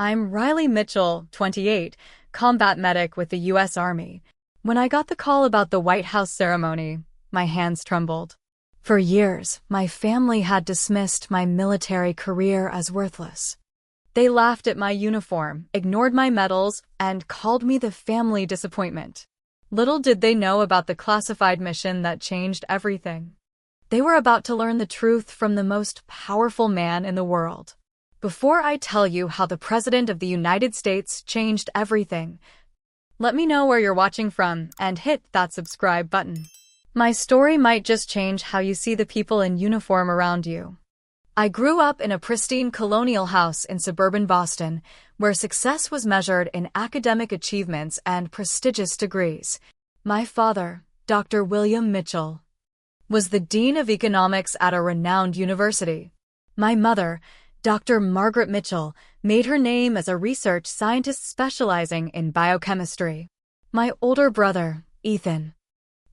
I'm Riley Mitchell, 28, combat medic with the U.S. Army. When I got the call about the White House ceremony, my hands trembled. For years, my family had dismissed my military career as worthless. They laughed at my uniform, ignored my medals, and called me the family disappointment. Little did they know about the classified mission that changed everything. They were about to learn the truth from the most powerful man in the world. Before I tell you how the President of the United States changed everything, let me know where you're watching from and hit that subscribe button. My story might just change how you see the people in uniform around you. I grew up in a pristine colonial house in suburban Boston, where success was measured in academic achievements and prestigious degrees. My father, Dr. William Mitchell, was the Dean of Economics at a renowned university. My mother, Dr. Margaret Mitchell, made her name as a research scientist specializing in biochemistry. My older brother, Ethan,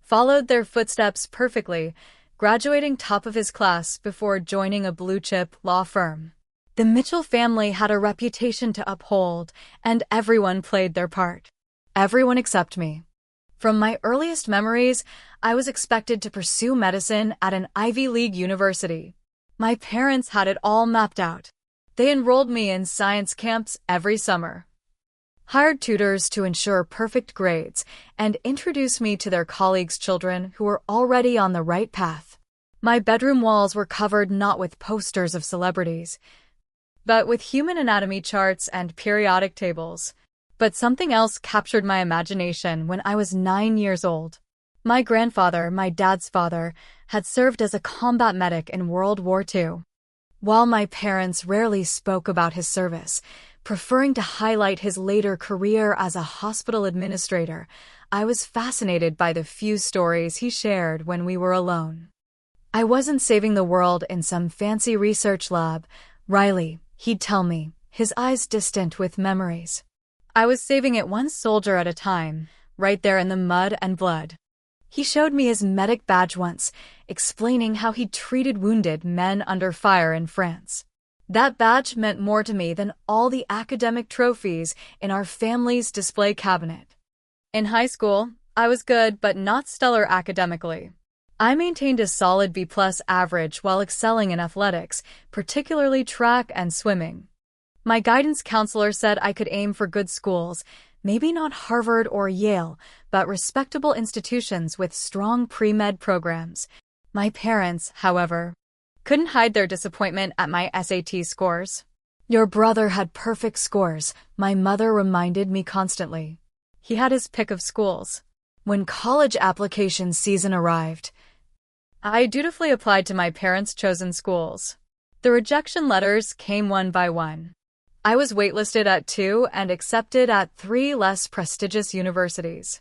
followed their footsteps perfectly, graduating top of his class before joining a blue-chip law firm. The Mitchell family had a reputation to uphold, and everyone played their part. Everyone except me. From my earliest memories, I was expected to pursue medicine at an Ivy League university. My parents had it all mapped out. They enrolled me in science camps every summer, hired tutors to ensure perfect grades, and introduced me to their colleagues' children who were already on the right path. My bedroom walls were covered not with posters of celebrities, but with human anatomy charts and periodic tables. But something else captured my imagination when I was 9 years old. My grandfather, my dad's father, had served as a combat medic in World War II. While my parents rarely spoke about his service, preferring to highlight his later career as a hospital administrator, I was fascinated by the few stories he shared when we were alone. I wasn't saving the world in some fancy research lab, Riley, he'd tell me, his eyes distant with memories. I was saving it one soldier at a time, right there in the mud and blood. He showed me his medic badge once, explaining how he treated wounded men under fire in France. That badge meant more to me than all the academic trophies in our family's display cabinet. In high school, I was good but not stellar academically. I maintained a solid B+ average while excelling in athletics, particularly track and swimming. My guidance counselor said I could aim for good schools, maybe not Harvard or Yale, but respectable institutions with strong pre-med programs. My parents, however, couldn't hide their disappointment at my SAT scores. Your brother had perfect scores, my mother reminded me constantly. He had his pick of schools. When college application season arrived, I dutifully applied to my parents' chosen schools. The rejection letters came one by one. I was waitlisted at 2 and accepted at 3 less prestigious universities.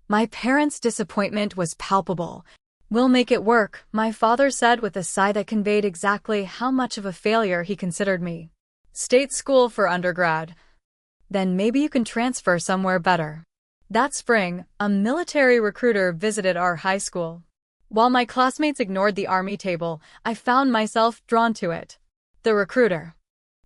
My parents' disappointment was palpable. "We'll make it work," my father said with a sigh that conveyed exactly how much of a failure he considered me. "State school for undergrad. Then maybe you can transfer somewhere better." That spring, a military recruiter visited our high school. While my classmates ignored the Army table, I found myself drawn to it. The recruiter,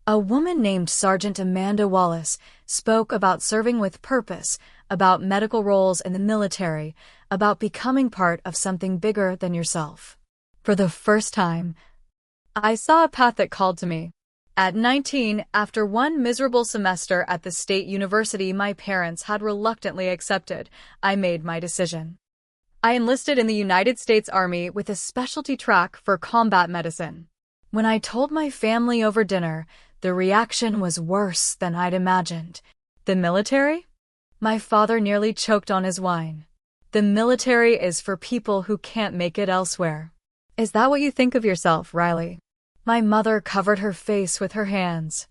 a woman named Sergeant Amanda Wallace, spoke about serving with purpose, about medical roles in the military, about becoming part of something bigger than yourself. For the first time, I saw a path that called to me. At 19, after one miserable semester at the state university my parents had reluctantly accepted, I made my decision. I enlisted in the United States Army with a specialty track for combat medicine. When I told my family over dinner, the reaction was worse than I'd imagined. "The military?" My father nearly choked on his wine. "The military is for people who can't make it elsewhere." "Is that what you think of yourself, Riley?" My mother covered her face with her hands.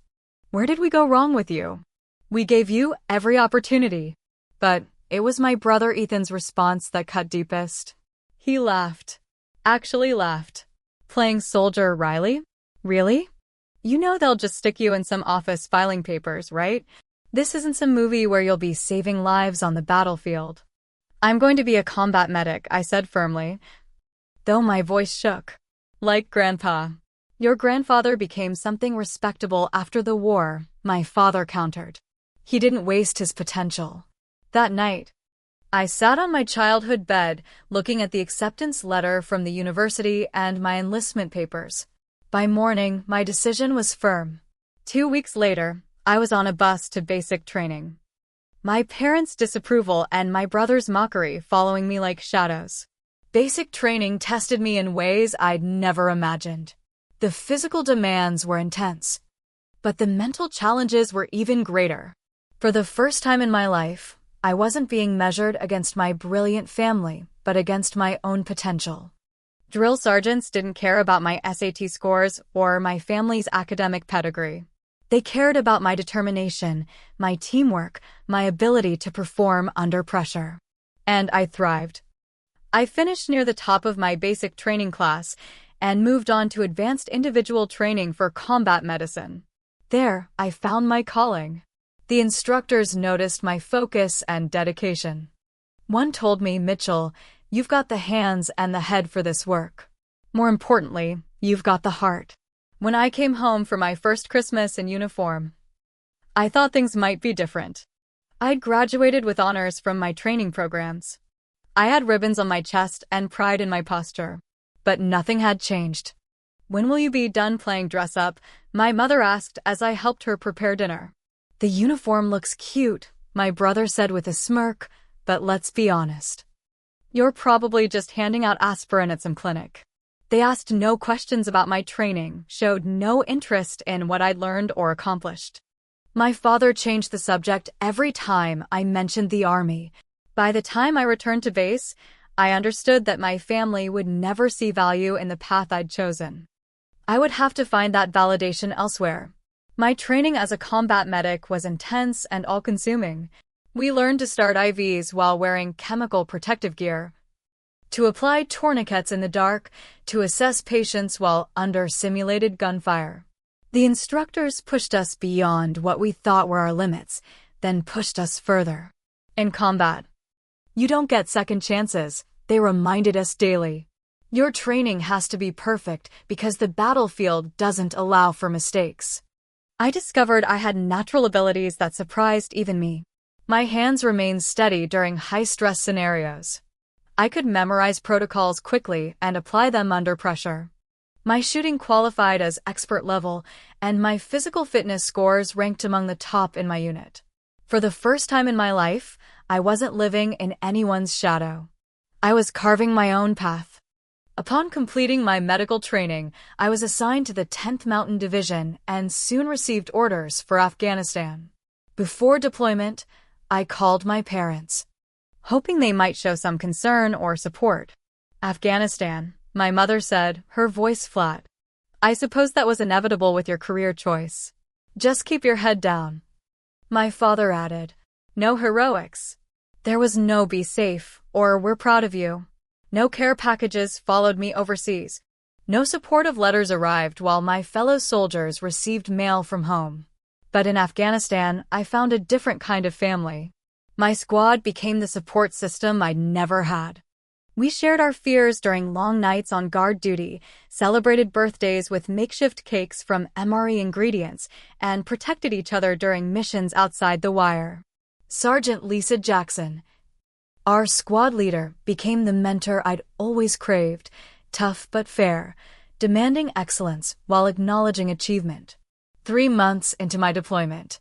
"Where did we go wrong with you? We gave you every opportunity." But it was my brother Ethan's response that cut deepest. He laughed. Actually laughed. "Playing soldier, Riley? Really? You know they'll just stick you in some office filing papers, right? This isn't some movie where you'll be saving lives on the battlefield." "I'm going to be a combat medic," I said firmly, though my voice shook. "Like Grandpa." Your grandfather became something respectable after the war, my father countered. He didn't waste his potential. That night, I sat on my childhood bed, looking at the acceptance letter from the university and my enlistment papers. By morning, my decision was firm. 2 weeks later, I was on a bus to basic training. My parents' disapproval and my brother's mockery following me like shadows. Basic training tested me in ways I'd never imagined. The physical demands were intense, but the mental challenges were even greater. For the first time in my life, I wasn't being measured against my brilliant family, but against my own potential. Drill sergeants didn't care about my SAT scores or my family's academic pedigree. They cared about my determination, my teamwork, my ability to perform under pressure. And I thrived. I finished near the top of my basic training class and moved on to advanced individual training for combat medicine. There, I found my calling. The instructors noticed my focus and dedication. One told me, "Mitchell, you've got the hands and the head for this work. More importantly, you've got the heart." When I came home for my first Christmas in uniform, I thought things might be different. I'd graduated with honors from my training programs. I had ribbons on my chest and pride in my posture. But nothing had changed. "When will you be done playing dress-up?" my mother asked as I helped her prepare dinner. "The uniform looks cute," my brother said with a smirk, "but let's be honest. You're probably just handing out aspirin at some clinic." They asked no questions about my training, showed no interest in what I'd learned or accomplished. My father changed the subject every time I mentioned the Army. By the time I returned to base, I understood that my family would never see value in the path I'd chosen. I would have to find that validation elsewhere. My training as a combat medic was intense and all-consuming. We learned to start IVs while wearing chemical protective gear, to apply tourniquets in the dark, to assess patients while under simulated gunfire. The instructors pushed us beyond what we thought were our limits, then pushed us further. In combat, you don't get second chances, they reminded us daily. Your training has to be perfect because the battlefield doesn't allow for mistakes. I discovered I had natural abilities that surprised even me. My hands remained steady during high-stress scenarios. I could memorize protocols quickly and apply them under pressure. My shooting qualified as expert level, and my physical fitness scores ranked among the top in my unit. For the first time in my life, I wasn't living in anyone's shadow. I was carving my own path. Upon completing my medical training, I was assigned to the 10th Mountain Division and soon received orders for Afghanistan. Before deployment, I called my parents, hoping they might show some concern or support. "Afghanistan," my mother said, her voice flat. "I suppose that was inevitable with your career choice. Just keep your head down." My father added, "No heroics. There was no 'be safe' or 'we're proud of you.' No care packages followed me overseas. No supportive letters arrived while my fellow soldiers received mail from home. But in Afghanistan, I found a different kind of family. My squad became the support system I'd never had. We shared our fears during long nights on guard duty, celebrated birthdays with makeshift cakes from MRE ingredients, and protected each other during missions outside the wire. Sergeant Lisa Jackson, our squad leader, became the mentor I'd always craved, tough but fair, demanding excellence while acknowledging achievement. 3 months into my deployment,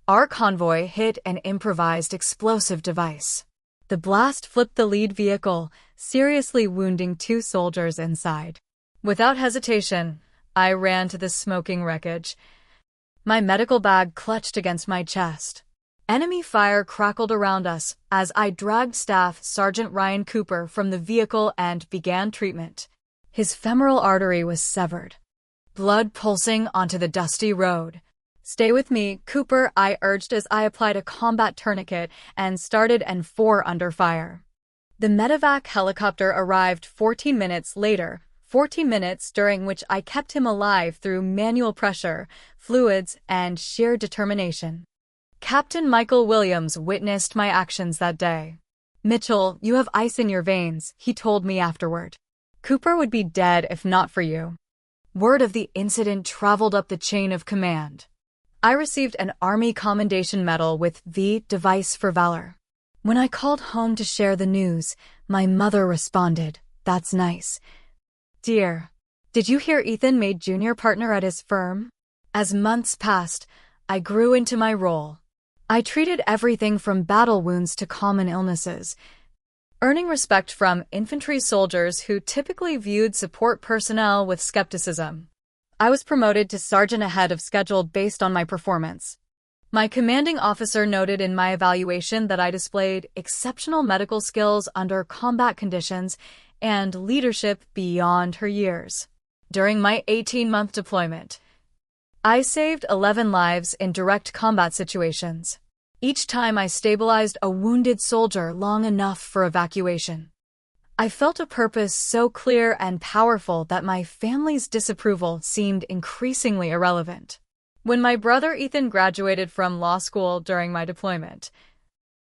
our convoy hit an improvised explosive device. The blast flipped the lead vehicle, seriously wounding 2 soldiers inside. Without hesitation, I ran to the smoking wreckage. My medical bag clutched against my chest. Enemy fire crackled around us as I dragged Staff Sergeant Ryan Cooper from the vehicle and began treatment. His femoral artery was severed, blood pulsing onto the dusty road. "Stay with me, Cooper," I urged as I applied a combat tourniquet and started N4 under fire. The medevac helicopter arrived 14 minutes later, 14 minutes during which I kept him alive through manual pressure, fluids, and sheer determination. Captain Michael Williams witnessed my actions that day. "Mitchell, you have ice in your veins," he told me afterward. "Cooper would be dead if not for you." Word of the incident traveled up the chain of command. I received an Army Commendation Medal with the Device for Valor. When I called home to share the news, my mother responded, "That's nice. Dear, did you hear Ethan made junior partner at his firm?" As months passed, I grew into my role. I treated everything from battle wounds to common illnesses, earning respect from infantry soldiers who typically viewed support personnel with skepticism. I was promoted to sergeant ahead of schedule based on my performance. My commanding officer noted in my evaluation that I displayed exceptional medical skills under combat conditions and leadership beyond her years. During my 18-month deployment, I saved 11 lives in direct combat situations. Each time I stabilized a wounded soldier long enough for evacuation. I felt a purpose so clear and powerful that my family's disapproval seemed increasingly irrelevant. When my brother Ethan graduated from law school during my deployment,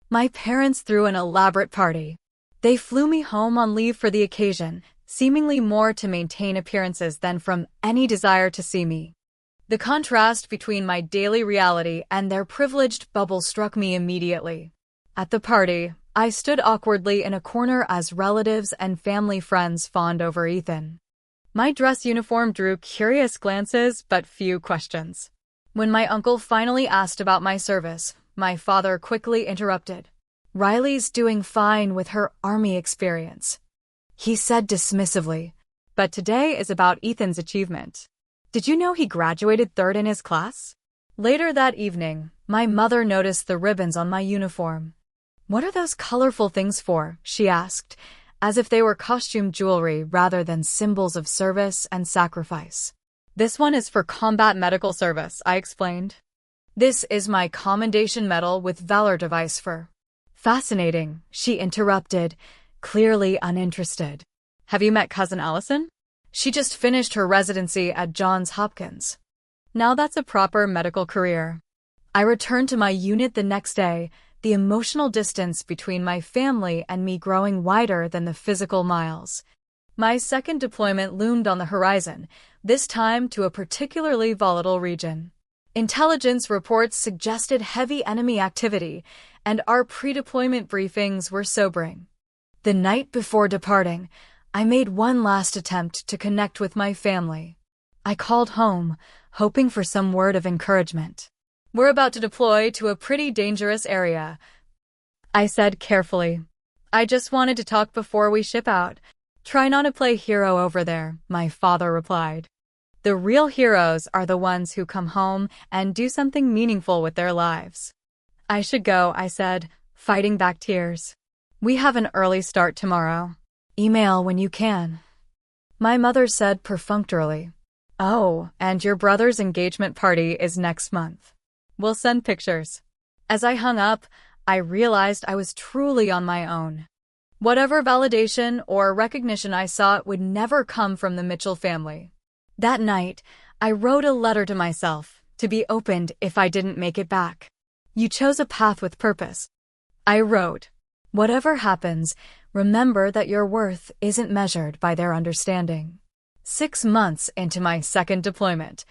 my parents threw an elaborate party. They flew me home on leave for the occasion, seemingly more to maintain appearances than from any desire to see me. The contrast between my daily reality and their privileged bubble struck me immediately. At the party, I stood awkwardly in a corner as relatives and family friends fawned over Ethan. My dress uniform drew curious glances but few questions. When my uncle finally asked about my service, my father quickly interrupted. "Riley's doing fine with her Army experience," he said dismissively. "But today is about Ethan's achievement. Did you know he graduated third in his class?" Later that evening, my mother noticed the ribbons on my uniform. "What are those colorful things for?" she asked, as if they were costume jewelry rather than symbols of service and sacrifice. "This one is for combat medical service," I explained. "This is my Commendation Medal with Valor Device for." "Fascinating," she interrupted, clearly uninterested. "Have you met Cousin Allison? She just finished her residency at Johns Hopkins. Now that's a proper medical career." I returned to my unit the next day, the emotional distance between my family and me growing wider than the physical miles. My second deployment loomed on the horizon, this time to a particularly volatile region. Intelligence reports suggested heavy enemy activity, and our pre-deployment briefings were sobering. The night before departing, I made one last attempt to connect with my family. I called home, hoping for some word of encouragement. "We're about to deploy to a pretty dangerous area," I said carefully. "I just wanted to talk before we ship out." "Try not to play hero over there," my father replied. "The real heroes are the ones who come home and do something meaningful with their lives." "I should go," I said, fighting back tears. "We have an early start tomorrow. Email when you can." My mother said perfunctorily, "Oh, and your brother's engagement party is next month. We'll send pictures." As I hung up, I realized I was truly on my own. Whatever validation or recognition I sought would never come from the Mitchell family. That night, I wrote a letter to myself, to be opened if I didn't make it back. "You chose a path with purpose." I wrote, "Whatever happens, remember that your worth isn't measured by their understanding." 6 months into my second deployment,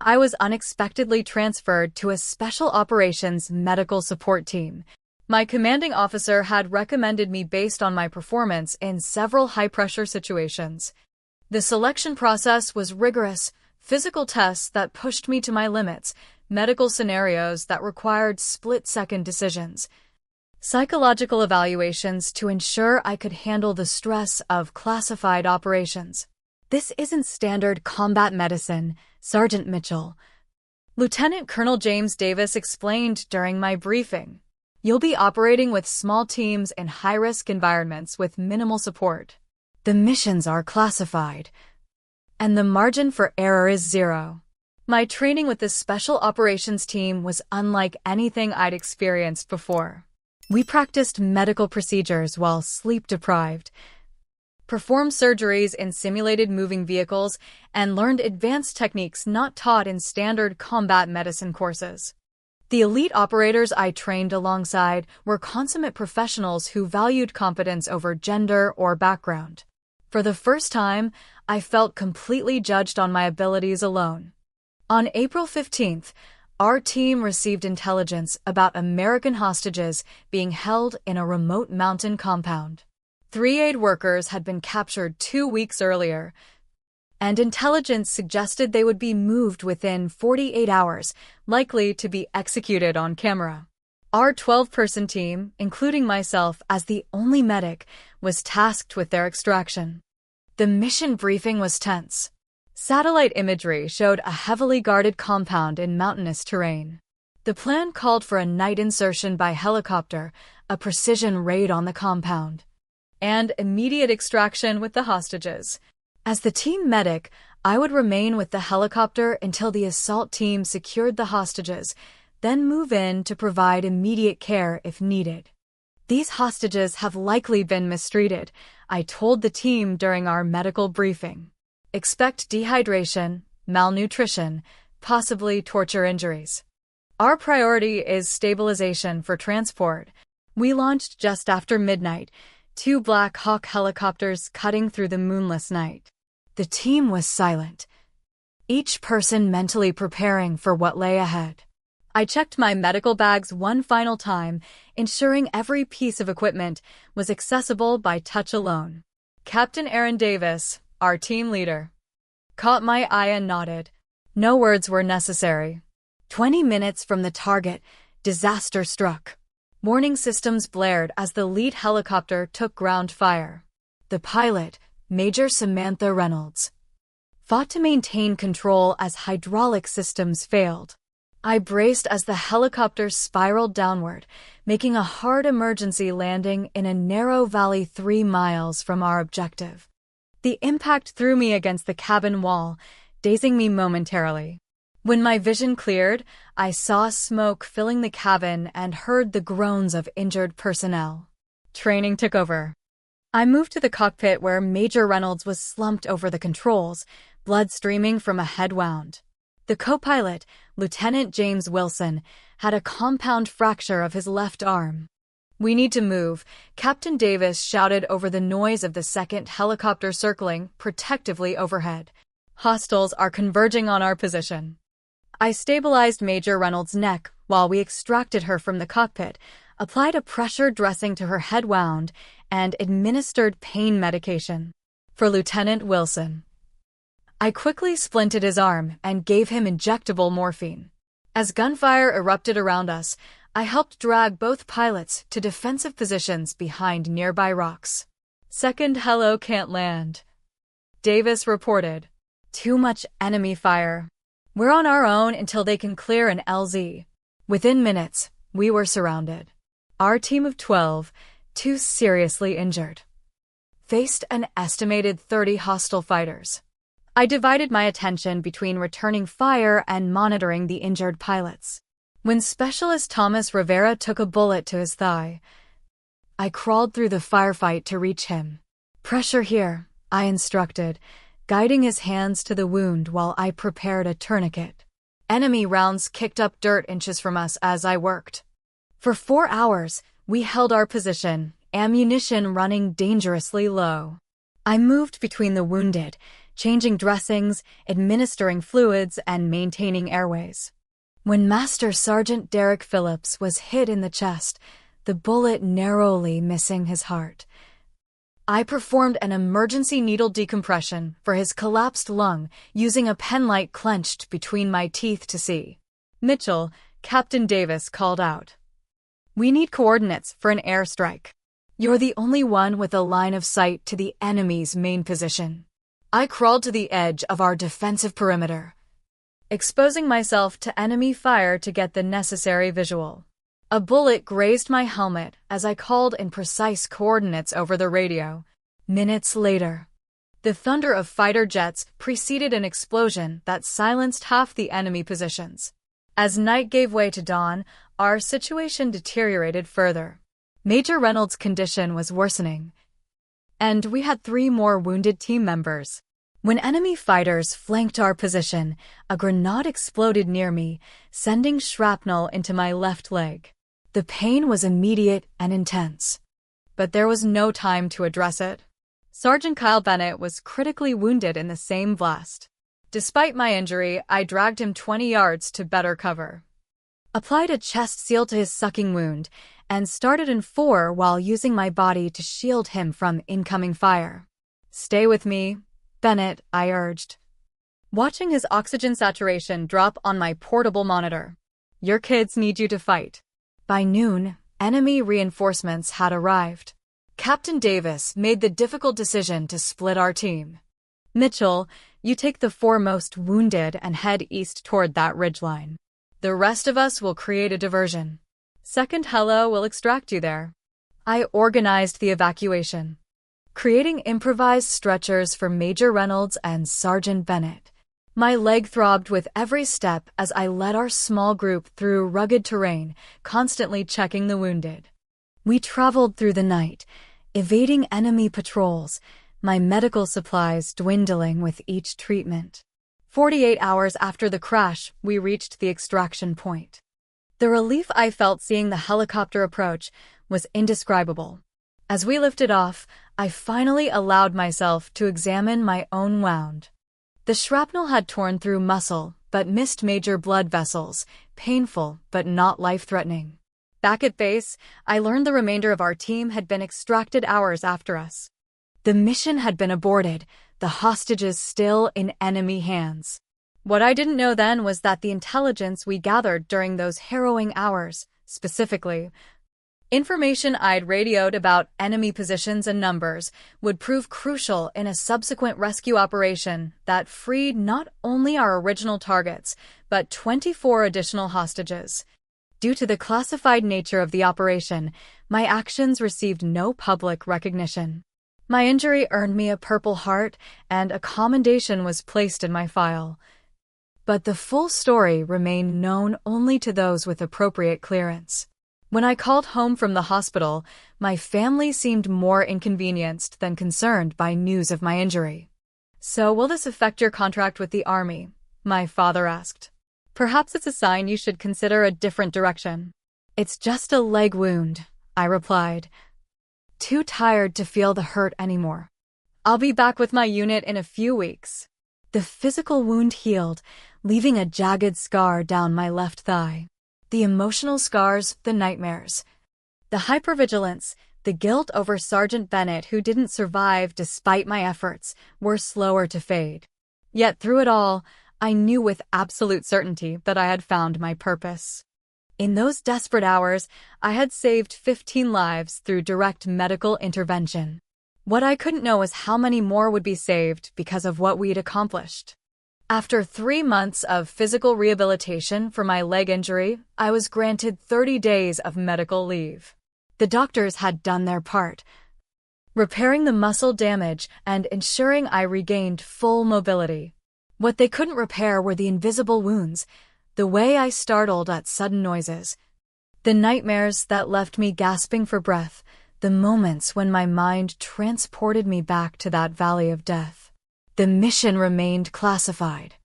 I was unexpectedly transferred to a Special Operations Medical Support Team. My commanding officer had recommended me based on my performance in several high-pressure situations. The selection process was rigorous, physical tests that pushed me to my limits, medical scenarios that required split-second decisions, psychological evaluations to ensure I could handle the stress of classified operations. "This isn't standard combat medicine, Sergeant Mitchell," Lieutenant Colonel James Davis explained during my briefing. "You'll be operating with small teams in high-risk environments with minimal support. The missions are classified, and the margin for error is 0. My training with the Special Operations Team was unlike anything I'd experienced before. We practiced medical procedures while sleep-deprived, performed surgeries in simulated moving vehicles, and learned advanced techniques not taught in standard combat medicine courses. The elite operators I trained alongside were consummate professionals who valued competence over gender or background. For the first time, I felt completely judged on my abilities alone. On April 15th, our team received intelligence about American hostages being held in a remote mountain compound. 3 aid workers had been captured 2 weeks earlier, and intelligence suggested they would be moved within 48 hours, likely to be executed on camera. Our 12-person team, including myself as the only medic, was tasked with their extraction. The mission briefing was tense. Satellite imagery showed a heavily guarded compound in mountainous terrain. The plan called for a night insertion by helicopter, a precision raid on the compound, and immediate extraction with the hostages. As the team medic, I would remain with the helicopter until the assault team secured the hostages, then move in to provide immediate care if needed. These hostages have likely been mistreated, I told the team during our medical briefing. Expect dehydration, malnutrition, possibly torture injuries. Our priority is stabilization for transport. We launched just after midnight, 2 Black Hawk helicopters cutting through the moonless night. The team was silent, each person mentally preparing for what lay ahead. I checked my medical bags one final time, ensuring every piece of equipment was accessible by touch alone. Captain Aaron Davis, our team leader, caught my eye and nodded. No words were necessary. 20 minutes from the target, disaster struck. Warning systems blared as the lead helicopter took ground fire. The pilot, Major Samantha Reynolds, fought to maintain control as hydraulic systems failed. I braced as the helicopter spiraled downward, making a hard emergency landing in a narrow valley 3 miles from our objective. The impact threw me against the cabin wall, dazing me momentarily. When my vision cleared, I saw smoke filling the cabin and heard the groans of injured personnel. Training took over. I moved to the cockpit where Major Reynolds was slumped over the controls, blood streaming from a head wound. The co-pilot, Lieutenant James Wilson, had a compound fracture of his left arm. "We need to move," Captain Davis shouted over the noise of the second helicopter circling protectively overhead. "Hostiles are converging on our position." I stabilized Major Reynolds' neck while we extracted her from the cockpit, applied a pressure dressing to her head wound, and administered pain medication. For Lieutenant Wilson, I quickly splinted his arm and gave him injectable morphine. As gunfire erupted around us, I helped drag both pilots to defensive positions behind nearby rocks. "Second helo can't land," Davis reported. "Too much enemy fire. We're on our own until they can clear an LZ." Within minutes, we were surrounded. Our team of 12, 2 seriously injured, faced an estimated 30 hostile fighters. I divided my attention between returning fire and monitoring the injured pilots. When Specialist Thomas Rivera took a bullet to his thigh, I crawled through the firefight to reach him. "Pressure here," I instructed, guiding his hands to the wound while I prepared a tourniquet. Enemy rounds kicked up dirt inches from us as I worked. For 4 hours, we held our position, ammunition running dangerously low. I moved between the wounded, changing dressings, administering fluids, and maintaining airways. When Master Sergeant Derek Phillips was hit in the chest, the bullet narrowly missing his heart, I performed an emergency needle decompression for his collapsed lung using a penlight clenched between my teeth to see. "Mitchell," Captain Davis called out. "We need coordinates for an airstrike. You're the only one with a line of sight to the enemy's main position." I crawled to the edge of our defensive perimeter, exposing myself to enemy fire to get the necessary visual. A bullet grazed my helmet as I called in precise coordinates over the radio. Minutes later, the thunder of fighter jets preceded an explosion that silenced half the enemy positions. As night gave way to dawn, our situation deteriorated further. Major Reynolds' condition was worsening, and we had 3 more wounded team members. When enemy fighters flanked our position, a grenade exploded near me, sending shrapnel into my left leg. The pain was immediate and intense, but there was no time to address it. Sergeant Kyle Bennett was critically wounded in the same blast. Despite my injury, I dragged him 20 yards to better cover. Applied a chest seal to his sucking wound, and started in 4 while using my body to shield him from incoming fire. "Stay with me, Bennett," I urged, watching his oxygen saturation drop on my portable monitor. "Your kids need you to fight." By noon, enemy reinforcements had arrived. Captain Davis made the difficult decision to split our team. "Mitchell, you take the 4 most wounded and head east toward that ridgeline. The rest of us will create a diversion. 2nd Helo will extract you there." I organized the evacuation, creating improvised stretchers for Major Reynolds and Sergeant Bennett. My leg throbbed with every step as I led our small group through rugged terrain, constantly checking the wounded. We traveled through the night, evading enemy patrols, my medical supplies dwindling with each treatment. 48 hours after the crash, we reached the extraction point. The relief I felt seeing the helicopter approach was indescribable. As we lifted off, I finally allowed myself to examine my own wound. The shrapnel had torn through muscle, but missed major blood vessels, painful but not life-threatening. Back at base, I learned the remainder of our team had been extracted hours after us. The mission had been aborted, the hostages still in enemy hands. What I didn't know then was that the intelligence we gathered during those harrowing hours, specifically information I'd radioed about enemy positions and numbers, would prove crucial in a subsequent rescue operation that freed not only our original targets, but 24 additional hostages. Due to the classified nature of the operation, my actions received no public recognition. My injury earned me a Purple Heart, and a commendation was placed in my file. But the full story remained known only to those with appropriate clearance. When I called home from the hospital, my family seemed more inconvenienced than concerned by news of my injury. "So will this affect your contract with the Army?" my father asked. "Perhaps it's a sign you should consider a different direction." "It's just a leg wound," I replied, too tired to feel the hurt anymore. "I'll be back with my unit in a few weeks." The physical wound healed, leaving a jagged scar down my left thigh. The emotional scars, the nightmares, the hypervigilance, the guilt over Sergeant Bennett who didn't survive despite my efforts, were slower to fade. Yet through it all, I knew with absolute certainty that I had found my purpose. In those desperate hours, I had saved 15 lives through direct medical intervention. What I couldn't know was how many more would be saved because of what we'd accomplished. After 3 months of physical rehabilitation for my leg injury, I was granted 30 days of medical leave. The doctors had done their part, repairing the muscle damage and ensuring I regained full mobility. What they couldn't repair were the invisible wounds, the way I startled at sudden noises, the nightmares that left me gasping for breath, the moments when my mind transported me back to that valley of death. The mission remained classified.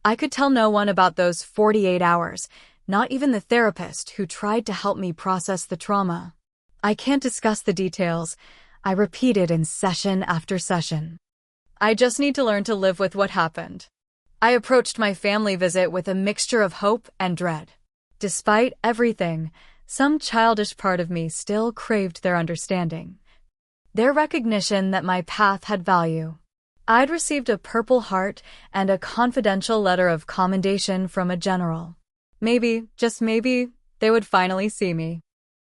I could tell no one about those 48 hours, not even the therapist who tried to help me process the trauma. "I can't discuss the details," I repeated in session after session. "I just need to learn to live with what happened." I approached my family visit with a mixture of hope and dread. Despite everything, some childish part of me still craved their understanding, their recognition that my path had value. I'd received a Purple Heart and a confidential letter of commendation from a general. Maybe, just maybe, they would finally see me.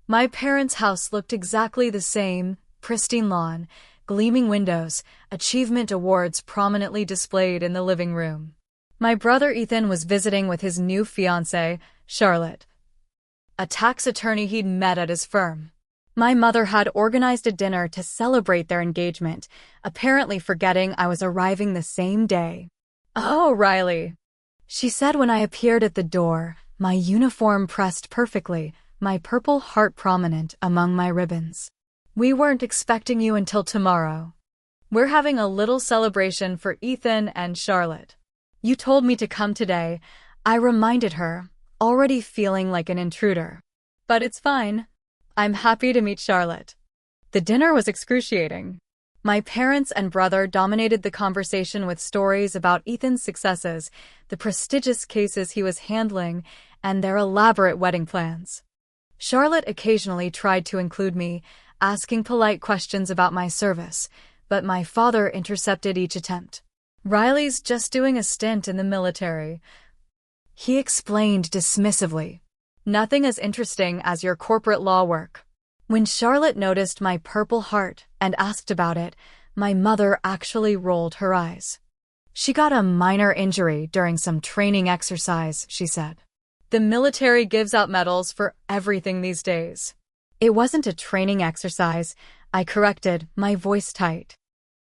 My parents' house looked exactly the same, pristine lawn, gleaming windows, achievement awards prominently displayed in the living room. My brother Ethan was visiting with his new fiancée, Charlotte, a tax attorney he'd met at his firm. My mother had organized a dinner to celebrate their engagement, apparently forgetting I was arriving the same day. "Oh, Riley," she said when I appeared at the door, my uniform pressed perfectly, my Purple Heart prominent among my ribbons. "We weren't expecting you until tomorrow. We're having a little celebration for Ethan and Charlotte. You told me to come today," I reminded her, already feeling like an intruder. "But it's fine. I'm happy to meet Charlotte." The dinner was excruciating. My parents and brother dominated the conversation with stories about Ethan's successes, the prestigious cases he was handling, and their elaborate wedding plans. Charlotte occasionally tried to include me, asking polite questions about my service, but my father intercepted each attempt. "Riley's just doing a stint in the military," he explained dismissively. "Nothing as interesting as your corporate law work." When Charlotte noticed my purple heart and asked about it, my mother actually rolled her eyes. "She got a minor injury during some training exercise," she said. "The military gives out medals for everything these days." "It wasn't a training exercise," I corrected, my voice tight.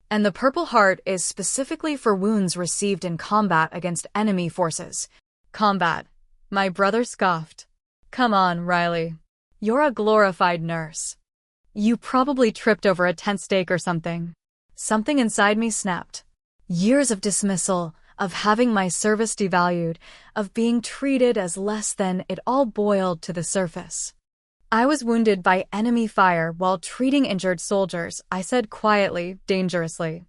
"And the Purple Heart is specifically for wounds received in combat against enemy forces." "Combat," my brother scoffed. "Come on, Riley. You're a glorified nurse. You probably tripped over a tent stake or something." Something inside me snapped. Years of dismissal, of having my service devalued, of being treated as less than, it all boiled to the surface. "I was wounded by enemy fire while treating injured soldiers," I said quietly, dangerously.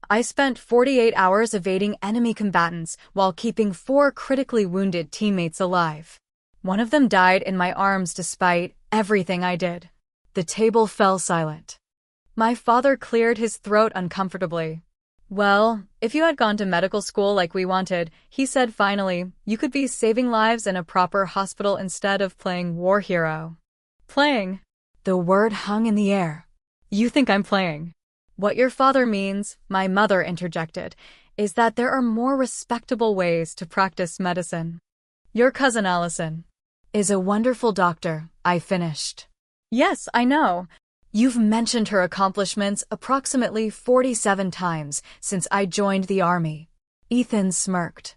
"I spent 48 hours evading enemy combatants while keeping 4 critically wounded teammates alive. One of them died in my arms despite everything I did." The table fell silent. My father cleared his throat uncomfortably. "Well, if you had gone to medical school like we wanted," he said finally, "you could be saving lives in a proper hospital instead of playing war hero." "Playing?" The word hung in the air. "You think I'm playing?" "What your father means," my mother interjected, "is that there are more respectable ways to practice medicine. Your cousin Allison is a wonderful doctor," I finished. "Yes, I know. You've mentioned her accomplishments approximately 47 times since I joined the Army." Ethan smirked.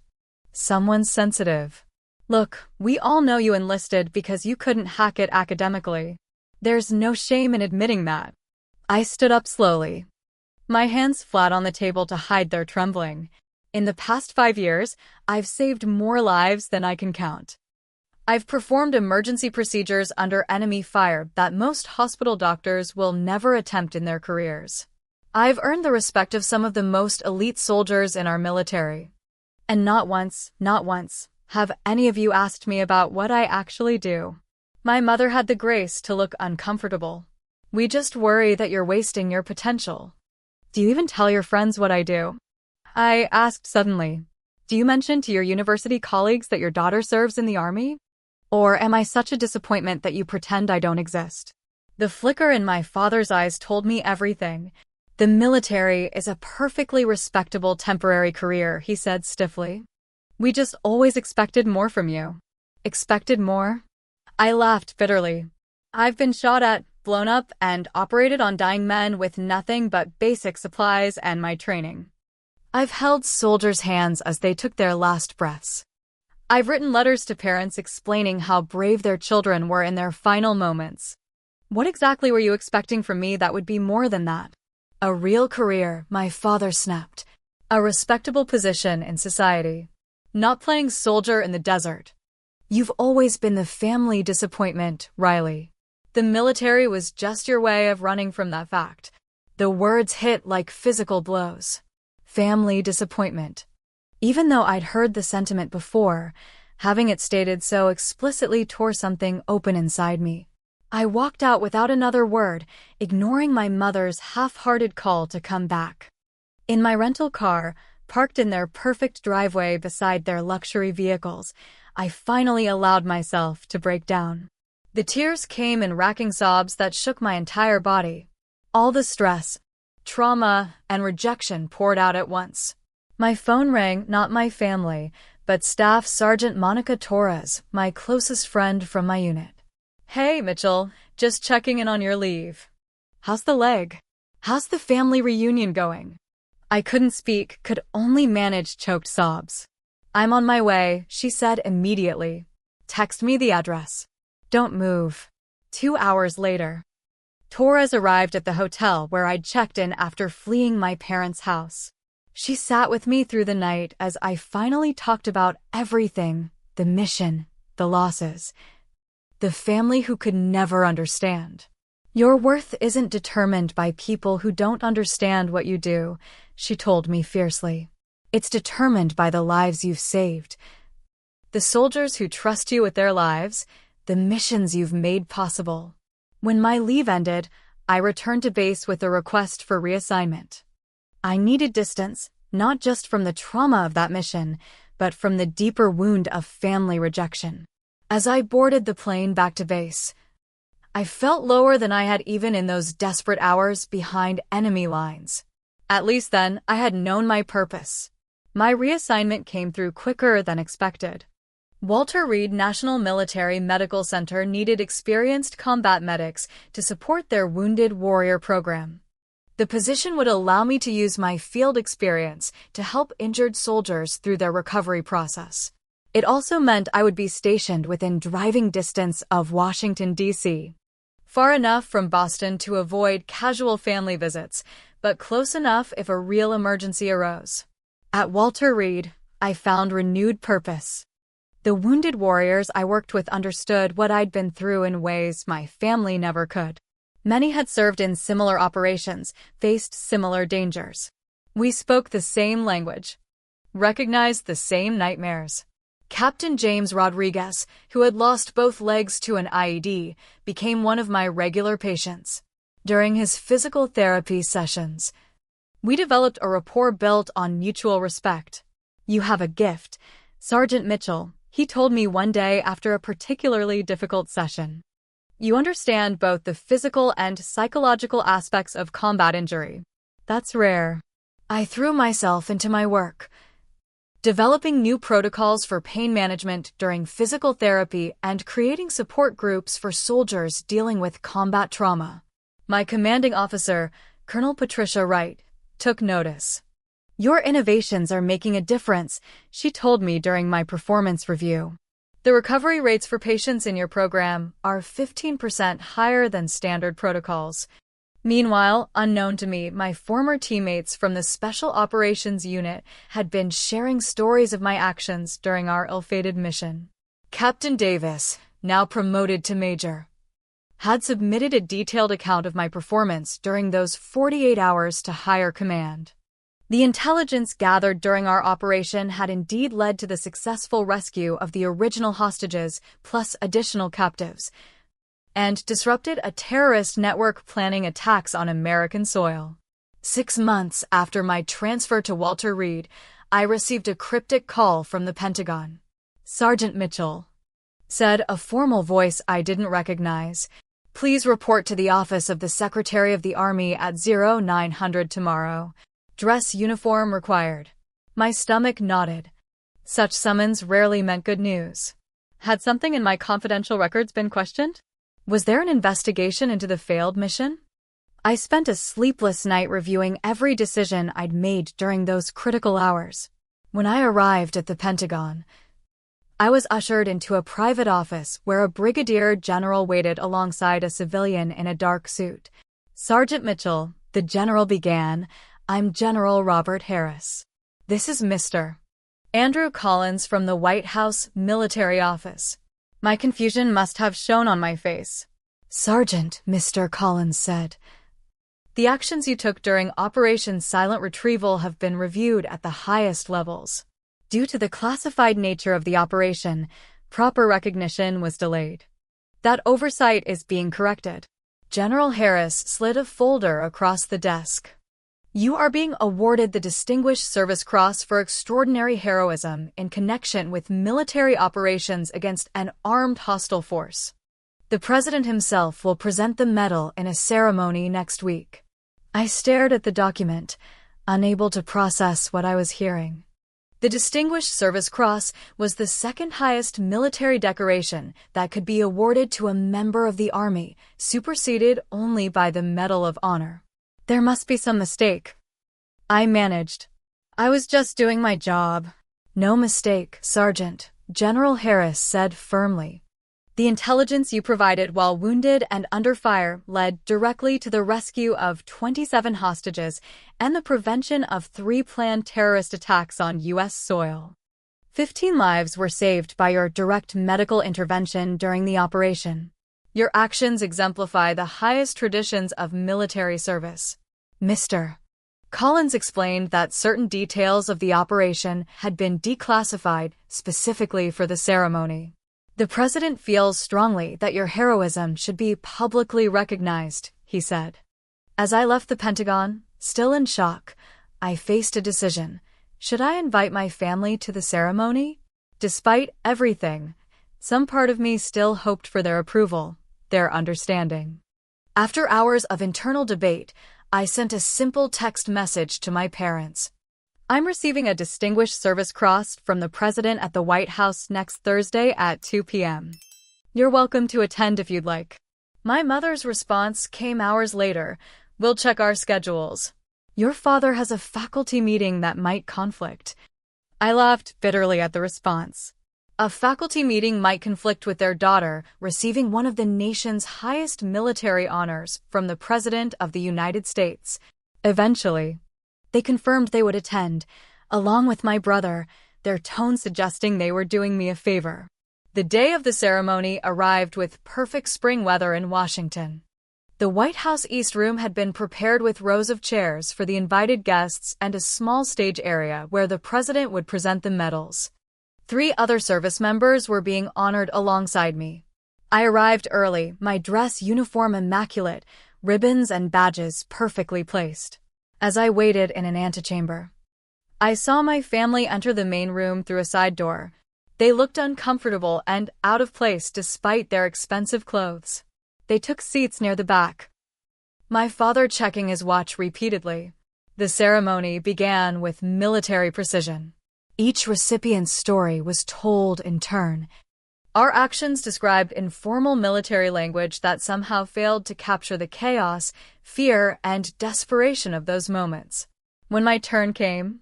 "Someone's sensitive. Look, we all know you enlisted because you couldn't hack it academically. There's no shame in admitting that." I stood up slowly, my hands flat on the table to hide their trembling. "In the past 5 years, I've saved more lives than I can count. I've performed emergency procedures under enemy fire that most hospital doctors will never attempt in their careers. I've earned the respect of some of the most elite soldiers in our military. And not once, have any of you asked me about what I actually do." My mother had the grace to look uncomfortable. "We just worry that you're wasting your potential." "Do you even tell your friends what I do?" I asked suddenly. "Do you mention to your university colleagues that your daughter serves in the Army? Or am I such a disappointment that you pretend I don't exist?" The flicker in my father's eyes told me everything. "The military is a perfectly respectable temporary career," he said stiffly. "We just always expected more from you." "Expected more?" I laughed bitterly. "I've been shot at, blown up, and operated on dying men with nothing but basic supplies and my training. I've held soldiers' hands as they took their last breaths. I've written letters to parents explaining how brave their children were in their final moments. What exactly were you expecting from me that would be more than that?" "A real career," my father snapped. "A respectable position in society. Not playing soldier in the desert. You've always been the family disappointment, Riley. The military was just your way of running from that fact." The words hit like physical blows. Family disappointment. Even though I'd heard the sentiment before, having it stated so explicitly tore something open inside me. I walked out without another word, ignoring my mother's half-hearted call to come back. In my rental car, parked in their perfect driveway beside their luxury vehicles, I finally allowed myself to break down. The tears came in racking sobs that shook my entire body. All the stress, trauma, and rejection poured out at once. My phone rang, not my family, but Staff Sergeant Monica Torres, my closest friend from my unit. "Hey, Mitchell, just checking in on your leave. How's the leg? How's the family reunion going?" I couldn't speak, could only manage choked sobs. "I'm on my way," she said immediately. "Text me the address." Don't move. 2 hours later, Torres arrived at the hotel where I'd checked in after fleeing my parents' house. She sat with me through the night as I finally talked about everything, the mission, the losses, the family who could never understand. Your worth isn't determined by people who don't understand what you do, she told me fiercely. It's determined by the lives you've saved, the soldiers who trust you with their lives, the missions you've made possible. When my leave ended, I returned to base with a request for reassignment. I needed distance, not just from the trauma of that mission, but from the deeper wound of family rejection. As I boarded the plane back to base, I felt lower than I had even in those desperate hours behind enemy lines. At least then, I had known my purpose. My reassignment came through quicker than expected. Walter Reed National Military Medical Center needed experienced combat medics to support their Wounded Warrior program. The position would allow me to use my field experience to help injured soldiers through their recovery process. It also meant I would be stationed within driving distance of Washington, D.C. Far enough from Boston to avoid casual family visits, but close enough if a real emergency arose. At Walter Reed, I found renewed purpose. The wounded warriors I worked with understood what I'd been through in ways my family never could. Many had served in similar operations, faced similar dangers. We spoke the same language, recognized the same nightmares. Captain James Rodriguez, who had lost both legs to an IED, became one of my regular patients. During his physical therapy sessions, we developed a rapport built on mutual respect. "You have a gift, Sergeant Mitchell," he told me one day after a particularly difficult session. "You understand both the physical and psychological aspects of combat injury. That's rare." I threw myself into my work, developing new protocols for pain management during physical therapy and creating support groups for soldiers dealing with combat trauma. My commanding officer, Colonel Patricia Wright, took notice. "Your innovations are making a difference," she told me during my performance review. "The recovery rates for patients in your program are 15% higher than standard protocols." Meanwhile, unknown to me, my former teammates from the Special Operations Unit had been sharing stories of my actions during our ill-fated mission. Captain Davis, now promoted to Major, had submitted a detailed account of my performance during those 48 hours to higher command. The intelligence gathered during our operation had indeed led to the successful rescue of the original hostages plus additional captives, and disrupted a terrorist network planning attacks on American soil. 6 months after my transfer to Walter Reed, I received a cryptic call from the Pentagon. "Sergeant Mitchell," said a formal voice I didn't recognize, "please report to the office of the Secretary of the Army at 0900 tomorrow. Dress uniform required." My stomach nodded. Such summons rarely meant good news. Had something in my confidential records been questioned? Was there an investigation into the failed mission? I spent a sleepless night reviewing every decision I'd made during those critical hours. When I arrived at the Pentagon, I was ushered into a private office where a brigadier general waited alongside a civilian in a dark suit. "Sergeant Mitchell," the general began, "I'm General Robert Harris. This is Mr. Andrew Collins from the White House Military Office." My confusion must have shown on my face. "Sergeant," Mr. Collins said, "the actions you took during Operation Silent Retrieval have been reviewed at the highest levels. Due to the classified nature of the operation, proper recognition was delayed. That oversight is being corrected." General Harris slid a folder across the desk. "You are being awarded the Distinguished Service Cross for extraordinary heroism in connection with military operations against an armed hostile force. The President himself will present the medal in a ceremony next week." I stared at the document, unable to process what I was hearing. The Distinguished Service Cross was the second highest military decoration that could be awarded to a member of the Army, superseded only by the Medal of Honor. There must be some mistake, I managed. "I was just doing my job." "No mistake, Sergeant," General Harris said firmly. "The intelligence you provided while wounded and under fire led directly to the rescue of 27 hostages and the prevention of 3 planned terrorist attacks on U.S. soil. 15 lives were saved by your direct medical intervention during the operation. Your actions exemplify the highest traditions of military service. Mr. Collins explained that certain details of the operation had been declassified specifically for the ceremony. The president feels strongly that your heroism should be publicly recognized, he said. As I left the Pentagon, still in shock, I faced a decision. Should I invite my family to the ceremony? Despite everything, some part of me still hoped for their approval, their understanding. After hours of internal debate, I sent a simple text message to my parents. I'm receiving a Distinguished Service Cross from the President at the White House next Thursday at 2 p.m. You're welcome to attend if you'd like. My mother's response came hours later. We'll check our schedules. Your father has a faculty meeting that might conflict. I laughed bitterly at the response. A faculty meeting might conflict with their daughter receiving one of the nation's highest military honors from the President of the United States. Eventually, they confirmed they would attend, along with my brother, their tone suggesting they were doing me a favor. The day of the ceremony arrived with perfect spring weather in Washington. The White House East Room had been prepared with rows of chairs for the invited guests and a small stage area where the president would present the medals. 3 other service members were being honored alongside me. I arrived early, my dress uniform immaculate, ribbons and badges perfectly placed. As I waited in an antechamber, I saw my family enter the main room through a side door. They looked uncomfortable and out of place despite their expensive clothes. They took seats near the back, my father checking his watch repeatedly. The ceremony began with military precision. Each recipient's story was told in turn. Our actions described in formal military language that somehow failed to capture the chaos, fear, and desperation of those moments. When my turn came,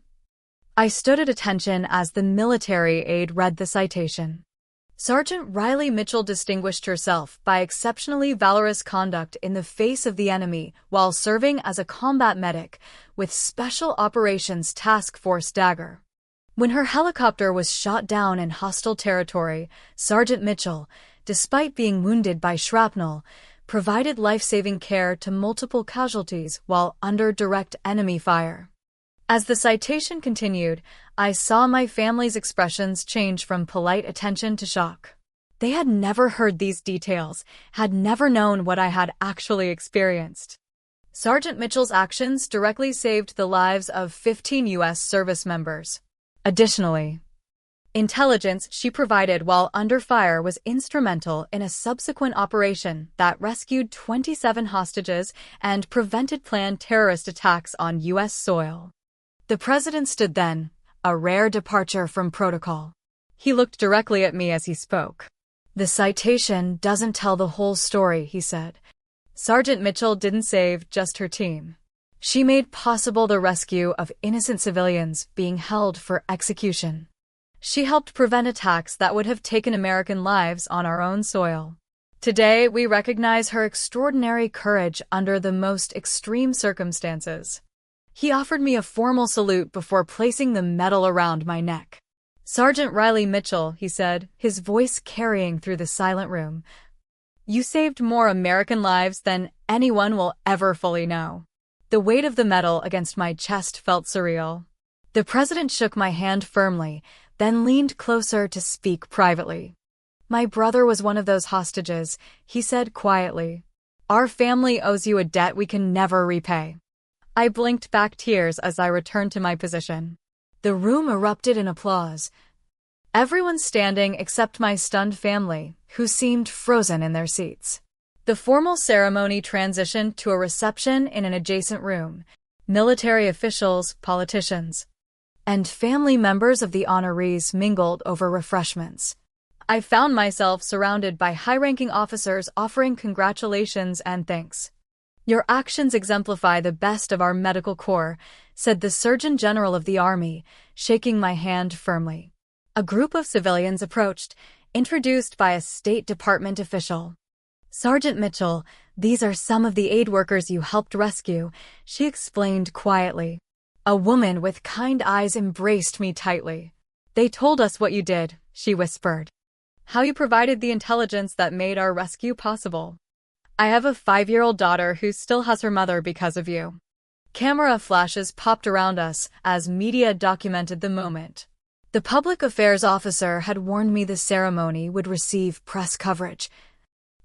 I stood at attention as the military aide read the citation. Sergeant Riley Mitchell distinguished herself by exceptionally valorous conduct in the face of the enemy while serving as a combat medic with Special Operations Task Force Dagger. When her helicopter was shot down in hostile territory, Sergeant Mitchell, despite being wounded by shrapnel, provided life-saving care to multiple casualties while under direct enemy fire. As the citation continued, I saw my family's expressions change from polite attention to shock. They had never heard these details, had never known what I had actually experienced. Sergeant Mitchell's actions directly saved the lives of 15 U.S. service members. Additionally, intelligence she provided while under fire was instrumental in a subsequent operation that rescued 27 hostages and prevented planned terrorist attacks on U.S. soil. The president stood then, a rare departure from protocol. He looked directly at me as he spoke. The citation doesn't tell the whole story, he said. Sergeant Mitchell didn't save just her team. She made possible the rescue of innocent civilians being held for execution. She helped prevent attacks that would have taken American lives on our own soil. Today, we recognize her extraordinary courage under the most extreme circumstances. He offered me a formal salute before placing the medal around my neck. Sergeant Riley Mitchell, he said, his voice carrying through the silent room. You saved more American lives than anyone will ever fully know. The weight of the medal against my chest felt surreal. The president shook my hand firmly, then leaned closer to speak privately. My brother was one of those hostages, he said quietly. Our family owes you a debt we can never repay. I blinked back tears as I returned to my position. The room erupted in applause. Everyone standing except my stunned family, who seemed frozen in their seats. The formal ceremony transitioned to a reception in an adjacent room. Military officials, politicians, and family members of the honorees mingled over refreshments. I found myself surrounded by high-ranking officers offering congratulations and thanks. Your actions exemplify the best of our medical corps, said the Surgeon General of the Army, shaking my hand firmly. A group of civilians approached, introduced by a State Department official. Sergeant Mitchell, these are some of the aid workers you helped rescue, she explained quietly. A woman with kind eyes embraced me tightly. They told us what you did, she whispered. how you provided the intelligence that made our rescue possible. I have a 5-year-old daughter who still has her mother because of you." Camera flashes popped around us as media documented the moment. The public affairs officer had warned me the ceremony would receive press coverage,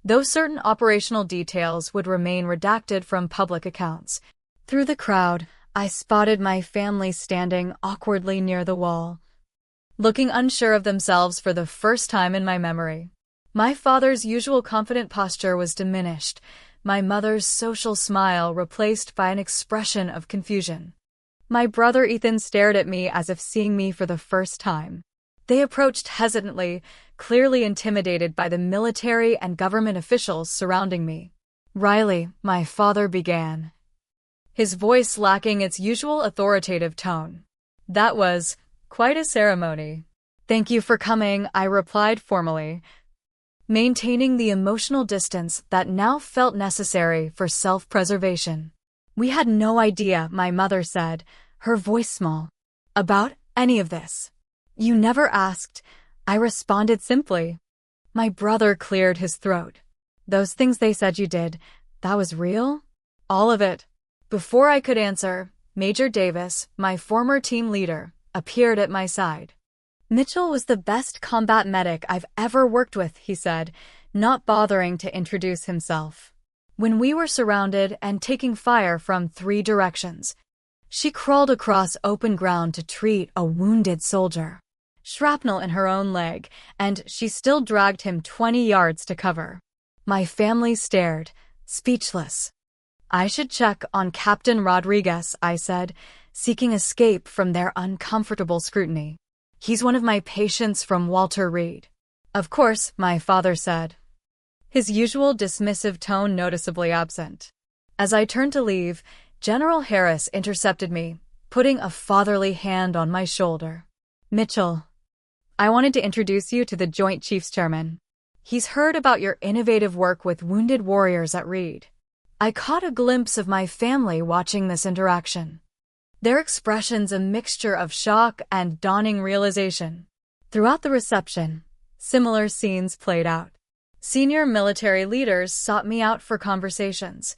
though certain operational details would remain redacted from public accounts. Through the crowd, I spotted my family standing awkwardly near the wall, looking unsure of themselves for the first time in my memory. My father's usual confident posture was diminished, my mother's social smile replaced by an expression of confusion. My brother Ethan stared at me as if seeing me for the first time. They approached hesitantly, clearly intimidated by the military and government officials surrounding me. "Riley," my father began, his voice lacking its usual authoritative tone. "That was quite a ceremony." "Thank you for coming," I replied formally, maintaining the emotional distance that now felt necessary for self-preservation. "We had no idea," my mother said, her voice small, "about any of this." "You never asked," I responded simply. My brother cleared his throat. "Those things they said you did, that was real?" "All of it." Before I could answer, Major Davis, my former team leader, appeared at my side. "Mitchell was the best combat medic I've ever worked with," he said, not bothering to introduce himself. When we were surrounded and taking fire from 3 directions, she crawled across open ground to treat a wounded soldier. Shrapnel in her own leg, and she still dragged him 20 yards to cover. My family stared, speechless. "I should check on Captain Rodriguez," I said, seeking escape from their uncomfortable scrutiny. "He's one of my patients from Walter Reed." "Of course," my father said, his usual dismissive tone noticeably absent. As I turned to leave, General Harris intercepted me, putting a fatherly hand on my shoulder. "Mitchell, I wanted to introduce you to the Joint Chiefs Chairman. He's heard about your innovative work with wounded warriors at Reed." I caught a glimpse of my family watching this interaction, their expressions a mixture of shock and dawning realization. Throughout the reception, similar scenes played out. Senior military leaders sought me out for conversations.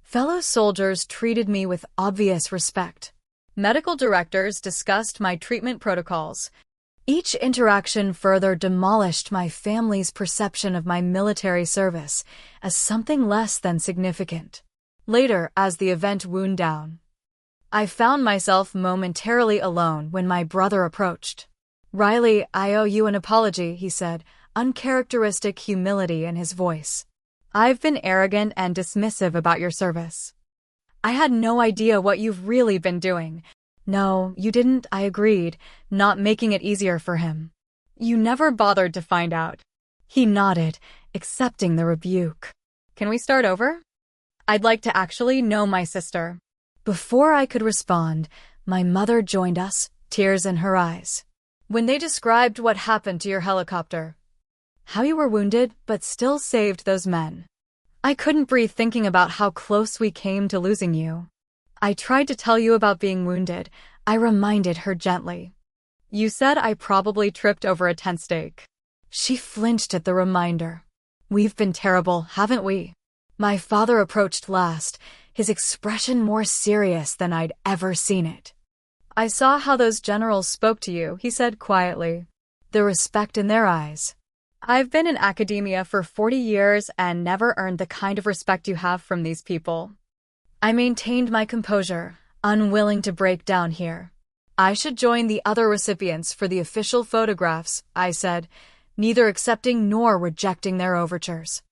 Fellow soldiers treated me with obvious respect. Medical directors discussed my treatment protocols. Each interaction further demolished my family's perception of my military service as something less than significant. Later, as the event wound down, I found myself momentarily alone when my brother approached. "Riley, I owe you an apology," he said, uncharacteristic humility in his voice. "I've been arrogant and dismissive about your service. I had no idea what you've really been doing." "No, you didn't," I agreed, not making it easier for him. "You never bothered to find out." He nodded, accepting the rebuke. "Can we start over? I'd like to actually know my sister." Before I could respond, my mother joined us, tears in her eyes. "When they described what happened to your helicopter, how you were wounded but still saved those men, I couldn't breathe thinking about how close we came to losing you. I tried to tell you about being wounded," I reminded her gently. "You said I probably tripped over a tent stake." She flinched at the reminder. "We've been terrible, haven't we?" My father approached last, his expression more serious than I'd ever seen it. "I saw how those generals spoke to you," he said quietly, the respect in their eyes. "I've been in academia for 40 years and never earned the kind of respect you have from these people." I maintained my composure, unwilling to break down here. "I should join the other recipients for the official photographs," I said, neither accepting nor rejecting their overtures.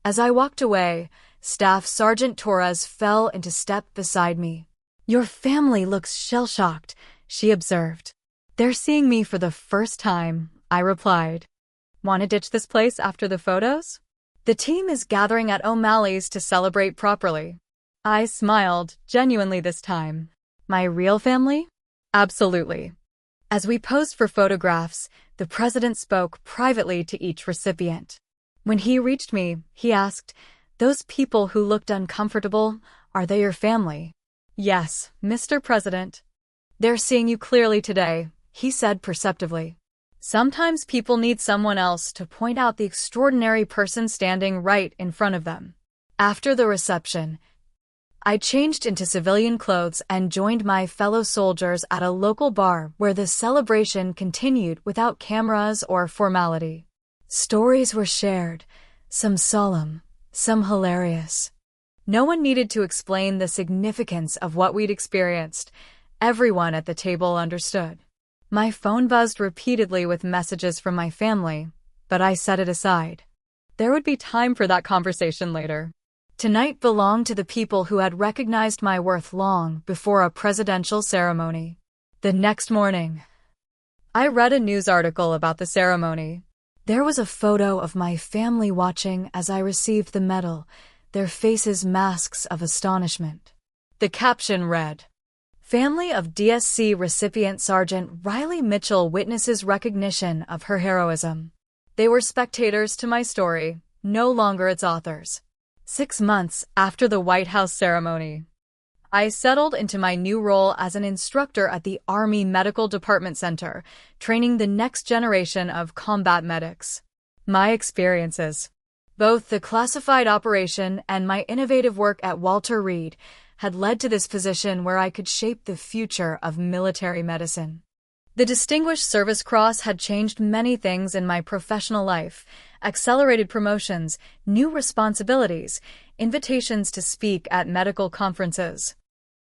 As I walked away, Staff Sergeant Torres fell into step beside me. "Your family looks shell-shocked," she observed. "They're seeing me for the first time," I replied. "Want to ditch this place after the photos? The team is gathering at O'Malley's to celebrate properly." I smiled, genuinely this time. "My real family?" "Absolutely." As we posed for photographs, the president spoke privately to each recipient. When he reached me, he asked, "Those people who looked uncomfortable, are they your family?" "Yes, Mr. President." "They're seeing you clearly today," he said perceptively. Sometimes people need someone else to point out the extraordinary person standing right in front of them. After the reception, I changed into civilian clothes and joined my fellow soldiers at a local bar where the celebration continued without cameras or formality. Stories were shared, some solemn, some hilarious. No one needed to explain the significance of what we'd experienced. Everyone at the table understood. My phone buzzed repeatedly with messages from my family, but I set it aside. There would be time for that conversation later. Tonight belonged to the people who had recognized my worth long before a presidential ceremony. The next morning, I read a news article about the ceremony. There was a photo of my family watching as I received the medal, their faces masks of astonishment. The caption read, "Family of DSC recipient Sergeant Riley Mitchell witnesses recognition of her heroism." They were spectators to my story, no longer its authors. 6 months after the White House ceremony, I settled into my new role as an instructor at the Army Medical Department Center, training the next generation of combat medics. My experiences, both the classified operation and my innovative work at Walter Reed, had led to this position where I could shape the future of military medicine. The Distinguished Service Cross had changed many things in my professional life: accelerated promotions, new responsibilities, invitations to speak at medical conferences.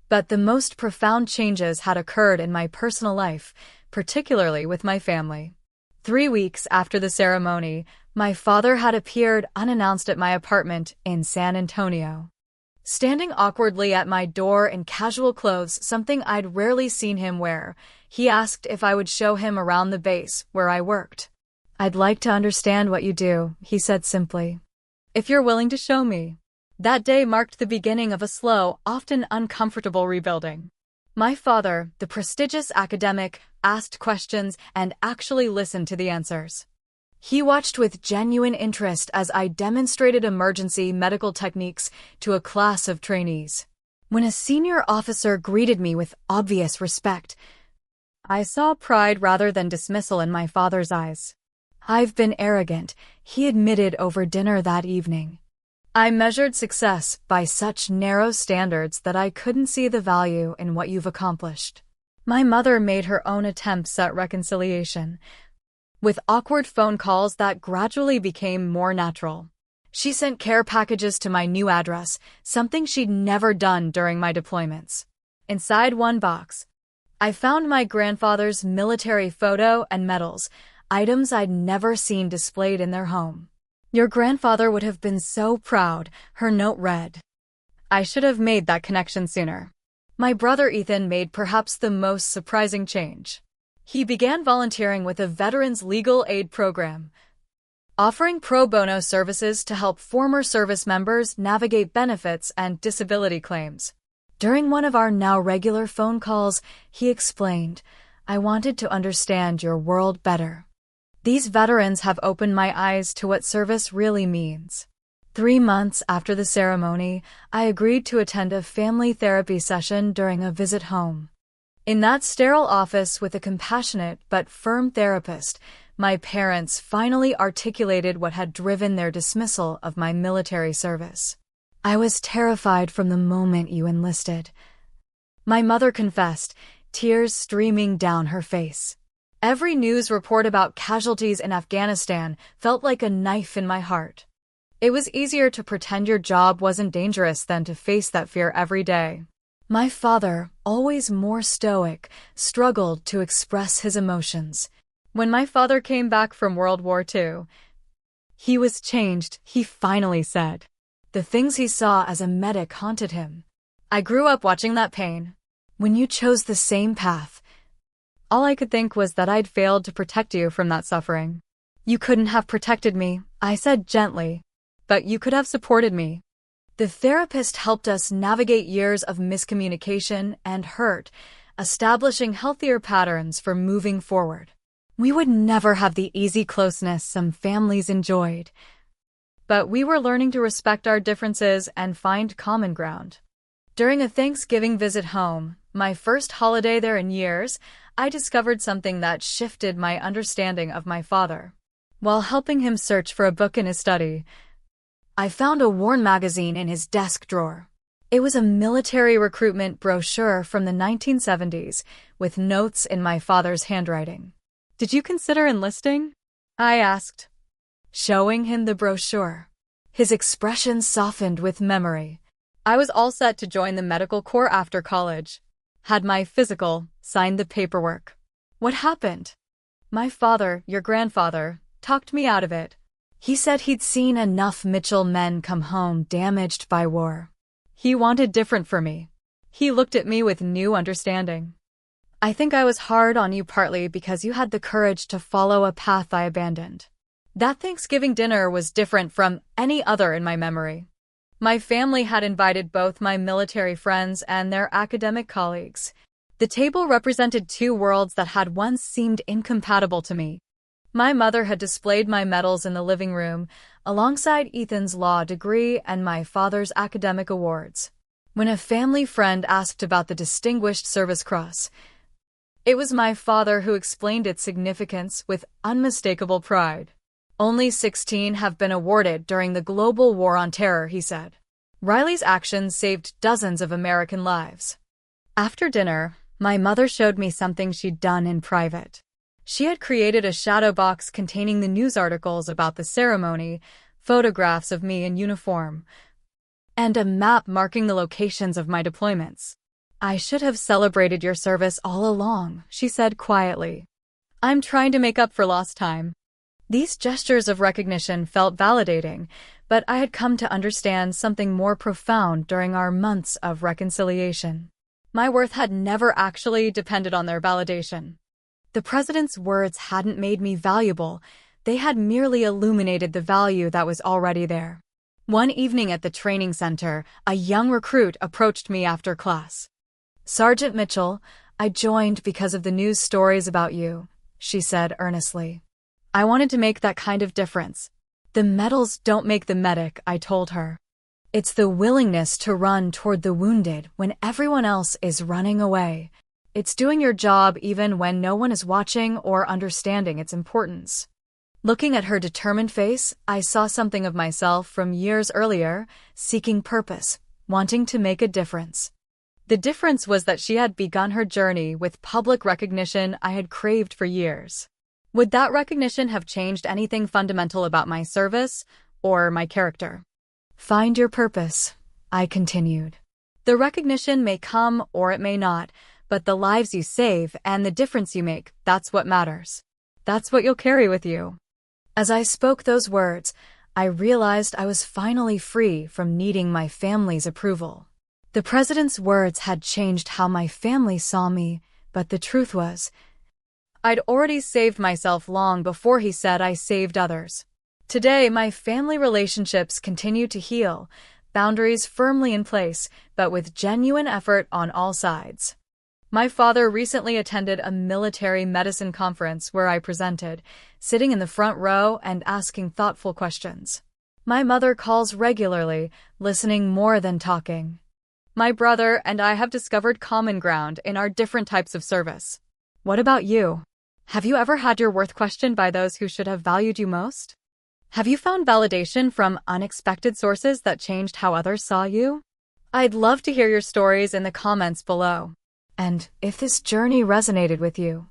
But the most profound changes had occurred in my personal life, particularly with my family. 3 weeks after the ceremony, my father had appeared unannounced at my apartment in San Antonio. Standing awkwardly at my door in casual clothes, something I'd rarely seen him wear, he asked if I would show him around the base where I worked. "I'd like to understand what you do," he said simply. "If you're willing to show me." That day marked the beginning of a slow, often uncomfortable rebuilding. My father, the prestigious academic, asked questions and actually listened to the answers. He watched with genuine interest as I demonstrated emergency medical techniques to a class of trainees. When a senior officer greeted me with obvious respect, I saw pride rather than dismissal in my father's eyes. "I've been arrogant," he admitted over dinner that evening. "I measured success by such narrow standards that I couldn't see the value in what you've accomplished." My mother made her own attempts at reconciliation, with awkward phone calls that gradually became more natural. She sent care packages to my new address, something she'd never done during my deployments. Inside one box, I found my grandfather's military photo and medals, items I'd never seen displayed in their home. "Your grandfather would have been so proud," her note read. I should have made that connection sooner. My brother Ethan made perhaps the most surprising change. He began volunteering with a veterans legal aid program, offering pro bono services to help former service members navigate benefits and disability claims. During one of our now regular phone calls, he explained, "I wanted to understand your world better. These veterans have opened my eyes to what service really means." 3 months after the ceremony, I agreed to attend a family therapy session during a visit home. In that sterile office with a compassionate but firm therapist, my parents finally articulated what had driven their dismissal of my military service. "I was terrified from the moment you enlisted," my mother confessed, tears streaming down her face. "Every news report about casualties in Afghanistan felt like a knife in my heart. It was easier to pretend your job wasn't dangerous than to face that fear every day." My father, always more stoic, struggled to express his emotions. When my father came back from World War II, he was changed, he finally said. The things he saw as a medic haunted him. "I grew up watching that pain. When you chose the same path, all I could think was that I'd failed to protect you from that suffering." "You couldn't have protected me," I said gently, "but you could have supported me." The therapist helped us navigate years of miscommunication and hurt, establishing healthier patterns for moving forward. We would never have the easy closeness some families enjoyed, but we were learning to respect our differences and find common ground. During a Thanksgiving visit home, My first holiday there in years, I discovered something that shifted my understanding of my father. While helping him search for a book in his study, I found a worn magazine in his desk drawer. It was a military recruitment brochure from the 1970s, with notes in my father's handwriting. "Did you consider enlisting?" I asked, showing him the brochure. His expression softened with memory. I was all set to join the medical corps after college. Had my physical, signed the paperwork. What happened? My father, your grandfather, talked me out of it. He said he'd seen enough Mitchell men come home damaged by war. He wanted different for me. He looked at me with new understanding. "I think I was hard on you partly because you had the courage to follow a path I abandoned." That Thanksgiving dinner was different from any other in my memory. My family had invited both my military friends and their academic colleagues. The table represented two worlds that had once seemed incompatible to me. My mother had displayed my medals in the living room, alongside Ethan's law degree and my father's academic awards. When a family friend asked about the Distinguished Service Cross, it was my father who explained its significance with unmistakable pride. "Only 16 have been awarded during the global war on terror," he said. Riley's actions saved dozens of American lives. After dinner, my mother showed me something she'd done in private. She had created a shadow box containing the news articles about the ceremony, photographs of me in uniform, and a map marking the locations of my deployments. "I should have celebrated your service all along," she said quietly. "I'm trying to make up for lost time." These gestures of recognition felt validating, but I had come to understand something more profound during our months of reconciliation. My worth had never actually depended on their validation. The president's words hadn't made me valuable, they had merely illuminated the value that was already there. One evening at the training center, a young recruit approached me after class. "Sergeant Mitchell, I joined because of the news stories about you," she said earnestly. "I wanted to make that kind of difference." "The medals don't make the medic," I told her. "It's the willingness to run toward the wounded when everyone else is running away. It's doing your job even when no one is watching or understanding its importance." Looking at her determined face, I saw something of myself from years earlier, seeking purpose, wanting to make a difference. The difference was that she had begun her journey with public recognition I had craved for years. Would that recognition have changed anything fundamental about my service or my character? "Find your purpose," I continued. "The recognition may come or it may not, but the lives you save and the difference you make, that's what matters. That's what you'll carry with you." As I spoke those words, I realized I was finally free from needing my family's approval. The president's words had changed how my family saw me, but the truth was, I'd already saved myself long before he said I saved others. Today, my family relationships continue to heal, boundaries firmly in place, but with genuine effort on all sides. My father recently attended a military medicine conference where I presented, sitting in the front row and asking thoughtful questions. My mother calls regularly, listening more than talking. My brother and I have discovered common ground in our different types of service. What about you? Have you ever had your worth questioned by those who should have valued you most? Have you found validation from unexpected sources that changed how others saw you? I'd love to hear your stories in the comments below. And if this journey resonated with you,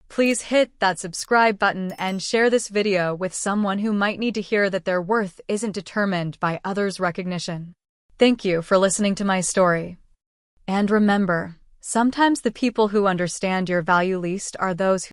please hit that subscribe button and share this video with someone who might need to hear that their worth isn't determined by others' recognition. Thank you for listening to my story. And remember, sometimes the people who understand your value least are those who